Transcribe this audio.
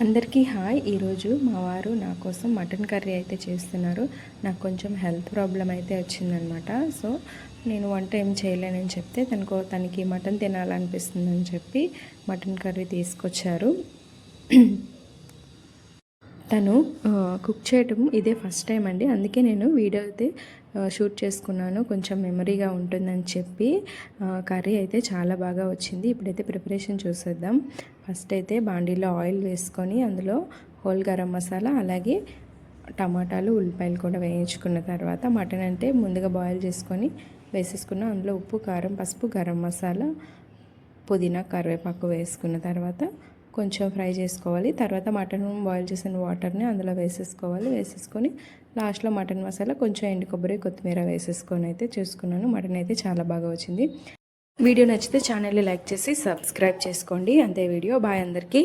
అందరికీ హాయ్. ఈరోజు మా వారు నా కోసం మటన్ కర్రీ అయితే చేస్తున్నారు. నాకు కొంచెం హెల్త్ ప్రాబ్లం అయితే వచ్చిందనమాట. సో నేను వంట ఏం చేయలేనని చెప్తే తనకి మటన్ తినాలనిపిస్తుందని చెప్పి మటన్ కర్రీ తీసుకొచ్చారు. తను కుక్ చేయటం ఇదే ఫస్ట్ టైం అండి. అందుకే నేను వీడియో అయితే షూట్ చేసుకున్నాను, కొంచెం మెమరీగా ఉంటుందని చెప్పి. కర్రీ అయితే చాలా బాగా వచ్చింది. ఇప్పుడైతే ప్రిపరేషన్ చూసేద్దాం. ఫస్ట్ అయితే బాండీలో ఆయిల్ వేసుకొని అందులో హోల్ గరం మసాలా, అలాగే టమాటాలు, ఉల్లిపాయలు కూడా వేయించుకున్న తర్వాత మటన్ అంటే ముందుగా బాయిల్ చేసుకొని వేసేసుకున్నాం. అందులో ఉప్పు, కారం, పసుపు, గరం మసాలా, పుదీనా, కరివేపాకు వేసుకున్న తర్వాత కొంచెం ఫ్రై చేసుకోవాలి. తర్వాత మటన్ బాయిల్ చేసిన వాటర్ని అందులో వేసేసుకొని లాస్ట్లో మటన్ మసాలా, కొంచెం ఎండు కొబ్బరి, కొత్తిమీర వేసేసుకొని అయితే చేసుకున్నాను. మటన్ అయితే చాలా బాగా వచ్చింది. వీడియో నచ్చితే ఛానల్ని లైక్ చేసి సబ్స్క్రైబ్ చేసుకోండి. అంతే వీడియో. బాయ్ అందరికీ.